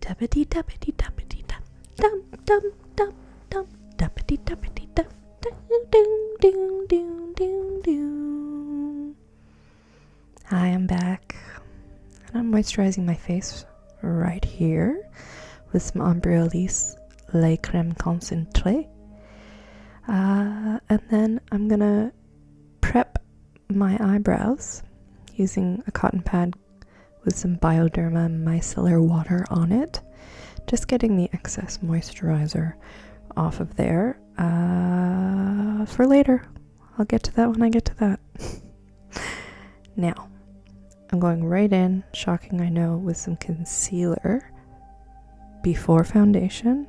Duppity duppity duppity dum dum dum dum dum duppity duppity dum ding ding ding ding ding. Hi, I'm back, and I'm moisturizing my face right here with some Embryolisse Lait Creme Concentree. And then I'm gonna prep my eyebrows using a cotton pad with some Bioderma micellar water on it, just getting the excess moisturizer off of there for later. I'll get to that when I get to that. Now, I'm going right in, shocking I know, with some concealer before foundation.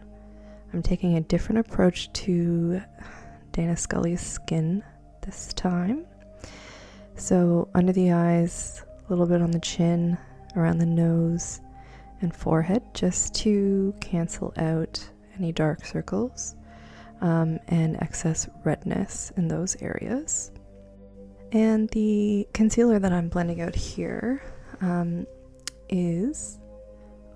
I'm taking a different approach to Dana Scully's skin this time. So under the eyes, a little bit on the chin, around the nose and forehead, just to cancel out any dark circles and excess redness in those areas. And the concealer that I'm blending out here is,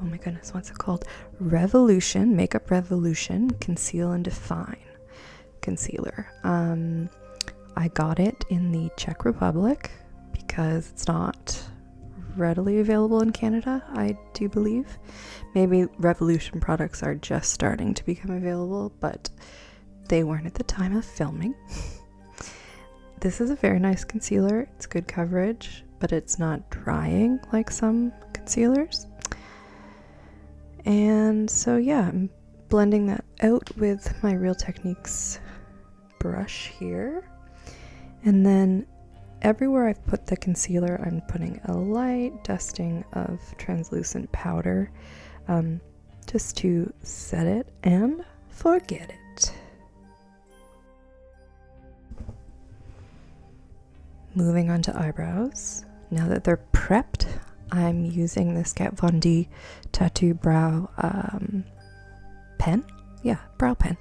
oh my goodness, what's it called? Revolution, Makeup Revolution Conceal and Define Concealer. I got it in the Czech Republic because it's not readily available in Canada, I do believe. Maybe Revolution products are just starting to become available, but they weren't at the time of filming. This is a very nice concealer. It's good coverage, but it's not drying like some concealers. And so yeah, I'm blending that out with my Real Techniques brush here. And then everywhere I've put the concealer, I'm putting a light dusting of translucent powder just to set it and forget it. Moving on to eyebrows. Now that they're prepped, I'm using this Kat Von D Tattoo Brow pen. Yeah, brow pen.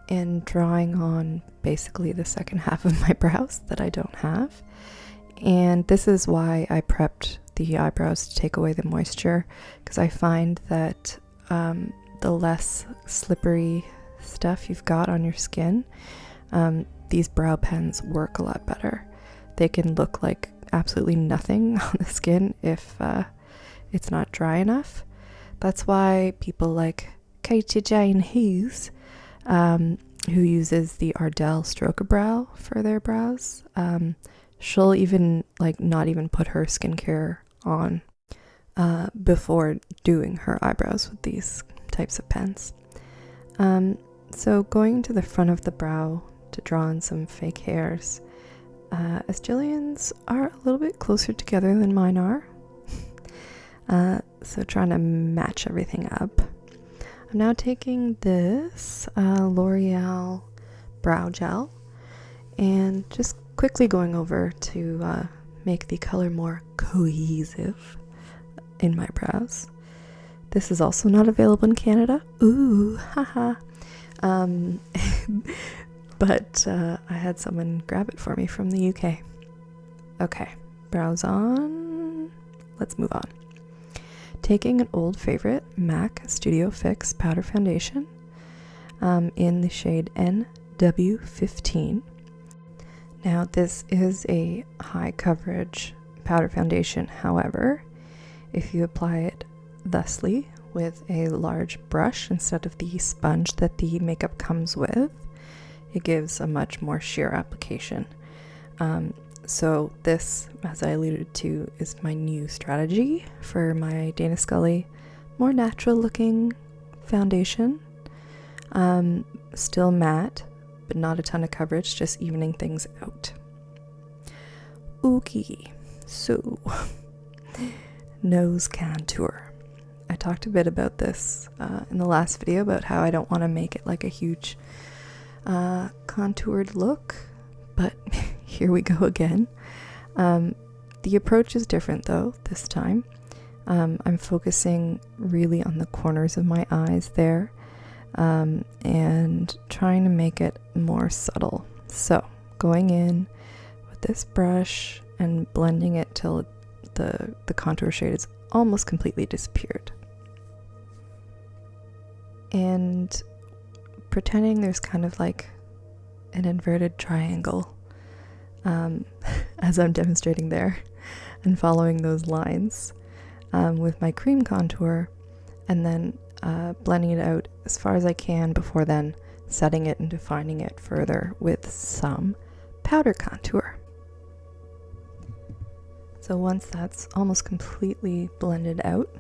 And drawing on basically the second half of my brows that I don't have. And this is why I prepped the eyebrows to take away the moisture, because I find that the less slippery stuff you've got on your skin, these brow pens work a lot better. They can look like absolutely nothing on the skin if it's not dry enough. That's why people like Katie Jane Hughes, who uses the Ardell Stroke-A-Brow for their brows, she'll even not even put her skincare on before doing her eyebrows with these types of pens. So going to the front of the brow to draw in some fake hairs, as Jillian's are a little bit closer together than mine are, so trying to match everything up. I'm now taking this Loreal brow gel and just quickly going over to make the color more cohesive in my brows. This is also not available in Canada. Ooh, haha. But I had someone grab it for me from the UK. Okay, brows on. Let's move on. Taking an old favorite MAC Studio Fix powder foundation in the shade NW15. Now this is a high coverage powder foundation. However, if you apply it thusly with a large brush instead of the sponge that the makeup comes with, it gives a much more sheer application. So this, as I alluded to, is my new strategy for my Dana Scully more natural looking foundation. Still matte, but not a ton of coverage, just evening things out. Okay, so nose contour. I talked a bit about this in the last video about how I don't want to make it like a huge contoured look, but here we go again. The approach is different though this time. I'm focusing really on the corners of my eyes there, and trying to make it more subtle. So going in with this brush and blending it till the contour shade is almost completely disappeared. and pretending there's kind of like an inverted triangle as I'm demonstrating there, and following those lines with my cream contour, and then blending it out as far as I can before then setting it and defining it further with some powder contour. So once that's almost completely blended out,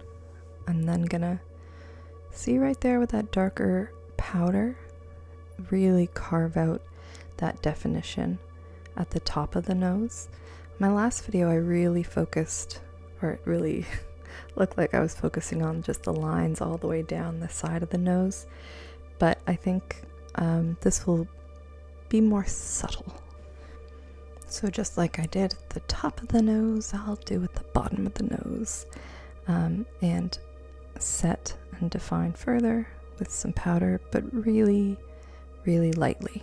I'm then gonna see right there with that darker powder, really carve out that definition at the top of the nose. My last video I really focused, or it really looked like I was focusing on just the lines all the way down the side of the nose, but I think this will be more subtle. So just like I did at the top of the nose, I'll do at the bottom of the nose, and set and define further with some powder, but really, really lightly.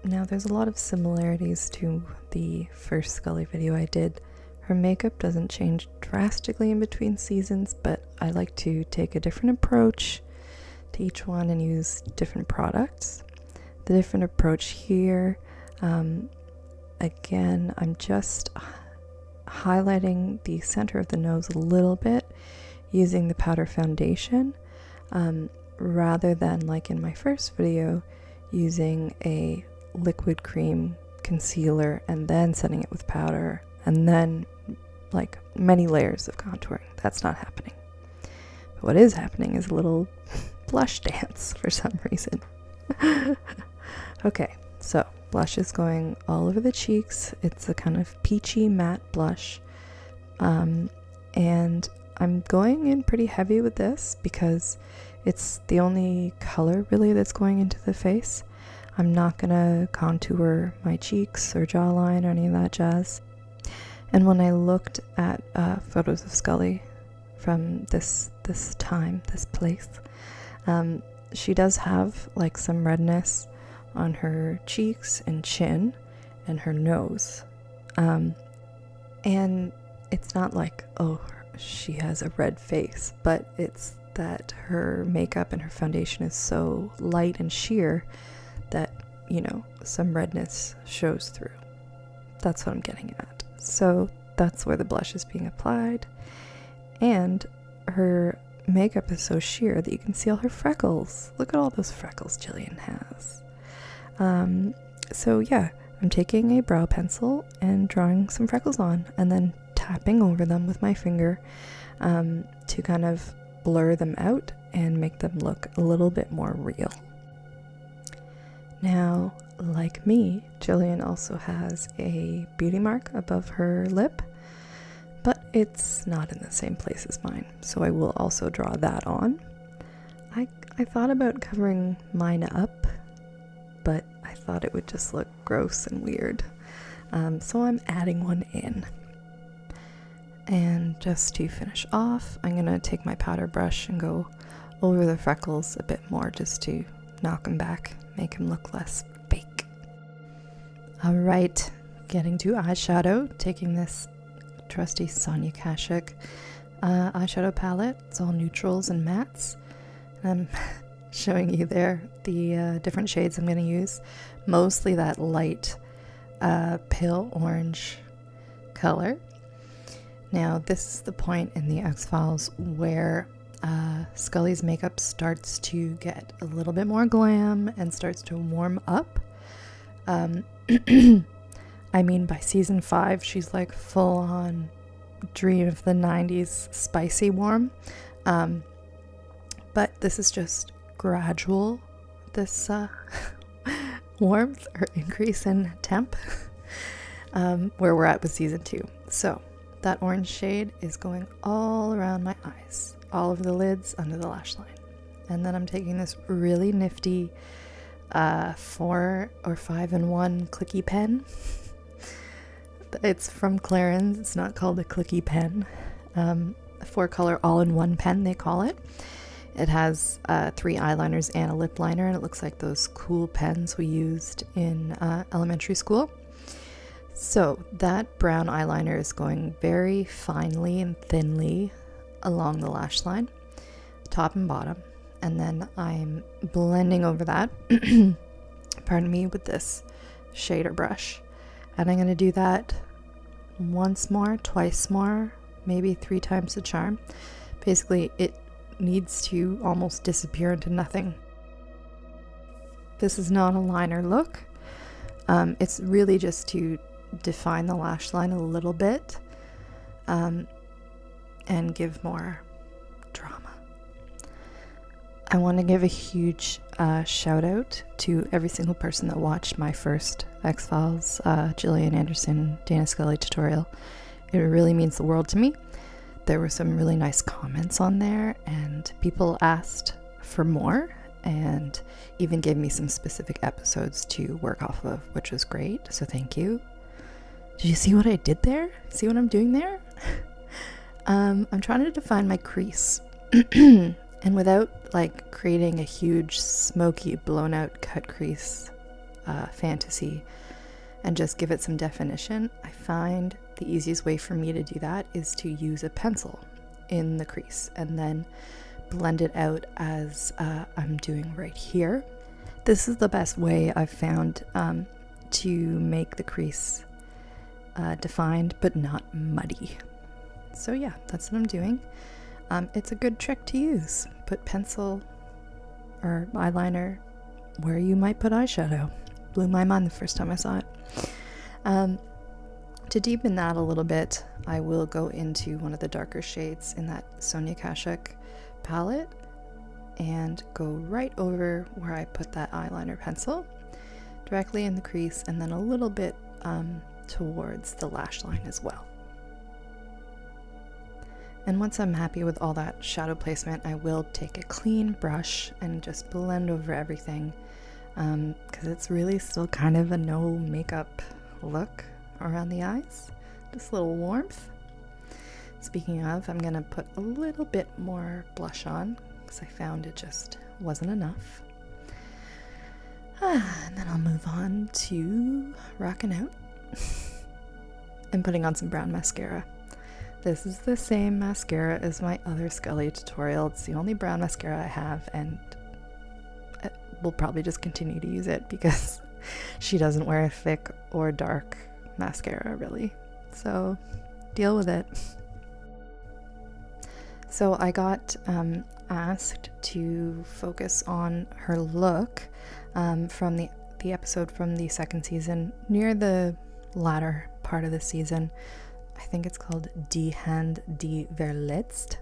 Now there's a lot of similarities to the first Scully video I did. Her makeup doesn't change drastically in between seasons, but I like to take a different approach to each one and use different products. The different approach here, again, I'm just highlighting the center of the nose a little bit using the powder foundation, rather than like in my first video using a liquid cream concealer and then setting it with powder and then like many layers of contouring. That's not happening. But what is happening is a little blush dance for some reason. Okay, so blush is going all over the cheeks. It's a kind of peachy matte blush, and I'm going in pretty heavy with this because it's the only color really that's going into the face. I'm not gonna contour my cheeks or jawline or any of that jazz. And when I looked at photos of Scully from this place, she does have like some redness on her cheeks and chin and her nose. And it's not like, oh, she has a red face, but it's that her makeup and her foundation is so light and sheer that, you know, some redness shows through. That's what I'm getting at. So that's where the blush is being applied. And her makeup is so sheer that you can see all her freckles. Look at all those freckles Jillian has. So yeah, I'm taking a brow pencil and drawing some freckles on and then tapping over them with my finger to kind of blur them out and make them look a little bit more real. Now, like me, Jillian also has a beauty mark above her lip, but it's not in the same place as mine, so I will also draw that on. I thought about covering mine up, but I thought it would just look gross and weird, so I'm adding one in. And just to finish off, I'm going to take my powder brush and go over the freckles a bit more just to knock them back, make them look less fake. Alright, getting to eyeshadow, taking this trusty Sonia Kashuk eyeshadow palette. It's all neutrals and mattes. I'm showing you there the different shades I'm going to use. Mostly that light pale orange color. Now this is the point in the X-Files where Scully's makeup starts to get a little bit more glam and starts to warm up. I mean, by season 5, she's like full on dream of the 90s spicy warm. But this is just gradual, this warmth or increase in temp, where we're at with season 2. So that orange shade is going all around my eyes, all over the lids, under the lash line. And then I'm taking this really nifty 4 or 5-in-1 clicky pen. It's from Clarins. It's not called a clicky pen. A 4-color all-in-one pen, they call it. It has 3 eyeliners and a lip liner, and it looks like those cool pens we used in elementary school. So that brown eyeliner is going very finely and thinly along the lash line, top and bottom, and then I'm blending over that, pardon me, with this shader brush. And I'm going to do that once more, twice more, maybe 3 times the charm. Basically, it needs to almost disappear into nothing. This is not a liner look. It's really just to define the lash line a little bit, and give more drama. I want to give a huge shout out to every single person that watched my first X-Files, Gillian Anderson, Dana Scully tutorial. It really means the world to me. There were some really nice comments on there, and people asked for more and even gave me some specific episodes to work off of, which was great, so thank you. Did you see what I did there? See what I'm doing there? I'm trying to define my crease and without like creating a huge smoky blown out cut crease fantasy, and just give it some definition, I find the easiest way for me to do that is to use a pencil in the crease and then blend it out as I'm doing right here. This is the best way I've found to make the crease defined but not muddy. So yeah, that's what I'm doing. It's a good trick to use. Put pencil or eyeliner where you might put eyeshadow. Blew my mind the first time I saw it. To deepen that a little bit, I will go into one of the darker shades in that Sonia Kashuk palette and go right over where I put that eyeliner pencil, directly in the crease, and then a little bit towards the lash line as well. And once I'm happy with all that shadow placement, I will take a clean brush and just blend over everything, because it's really still kind of a no makeup look around the eyes. Just a little warmth. Speaking of, I'm going to put a little bit more blush on because I found it just wasn't enough. And then I'll move on to rocking out and putting on some brown mascara. This is the same mascara as my other Scully tutorial. It's the only brown mascara I have, and we'll probably just continue to use it because she doesn't wear a thick or dark mascara really. So deal with it. So I got asked to focus on her look from the episode from the second season, near the latter part of the season. I think it's called Die Hand die Verletzt.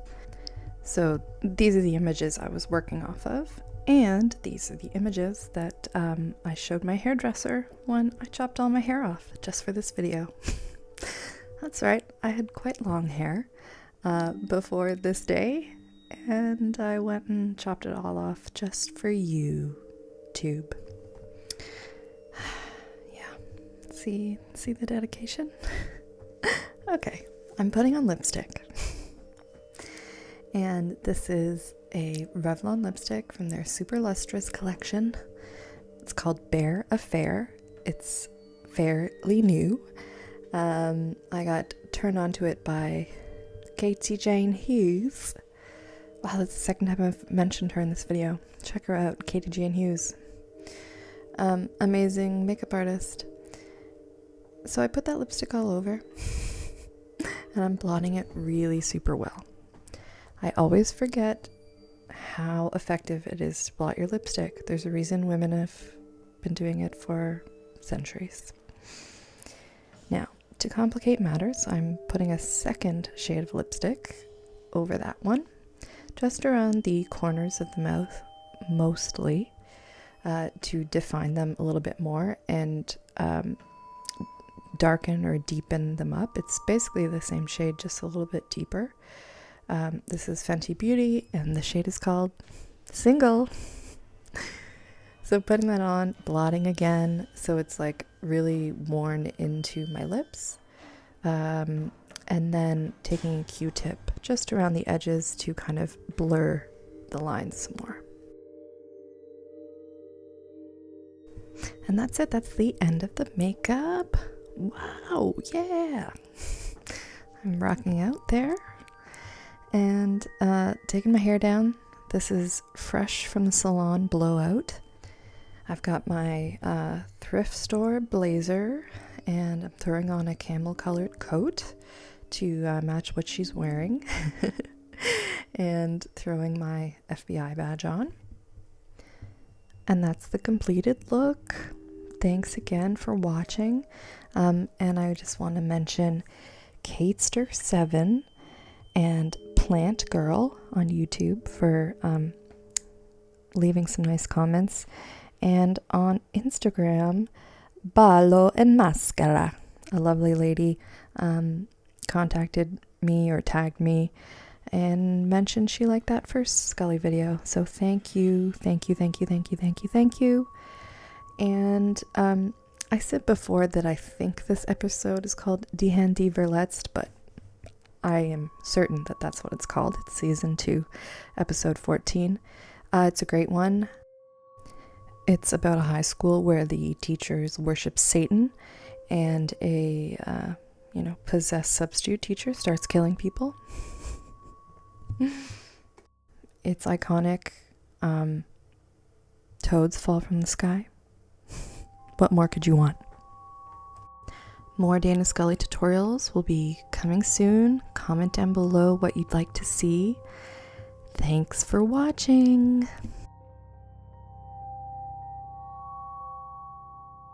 So these are the images I was working off of, and these are the images that I showed my hairdresser when I chopped all my hair off just for this video. That's right, I had quite long hair before this day, and I went and chopped it all off just for you, Tube. Yeah, see the dedication? Okay, I'm putting on lipstick. And this is a Revlon lipstick from their Super Lustrous collection. It's called Bare Affair. It's fairly new. I got turned onto it by Katie Jane Hughes. Wow, that's the second time I've mentioned her in this video. Check her out, Katie Jane Hughes. Amazing makeup artist. So I put that lipstick all over. And I'm blotting it really super well. I always forget how effective it is to blot your lipstick. There's a reason women have been doing it for centuries. Now, to complicate matters, I'm putting a second shade of lipstick over that one, just around the corners of the mouth, mostly, to define them a little bit more and darken or deepen them up. It's basically the same shade, just a little bit deeper. This is Fenty Beauty, and the shade is called Single. So putting that on, blotting again, so it's like really worn into my lips. And then taking a Q-tip just around the edges to kind of blur the lines some more. And that's it. That's the end of the makeup. Wow, yeah. I'm rocking out there. And taking my hair down. This is fresh from the Salon blowout. I've got my thrift store blazer, and I'm throwing on a camel colored coat to match what she's wearing. And throwing my FBI badge on. And that's the completed look. Thanks again for watching. And I just want to mention Katester7 and Plant Girl on YouTube for leaving some nice comments. And on Instagram, Ballo and Mascara. A lovely lady contacted me or tagged me and mentioned she liked that first Scully video. So thank you. And I said before that I think this episode is called Die Handy Verletzt, but I am certain that that's what it's called. It's season 2, episode 14. It's a great one. It's about a high school where the teachers worship Satan, and a possessed substitute teacher starts killing people. It's iconic. Toads fall from the sky. What more could you want? More Dana Scully tutorials will be coming soon. Comment down below what you'd like to see. Thanks for watching.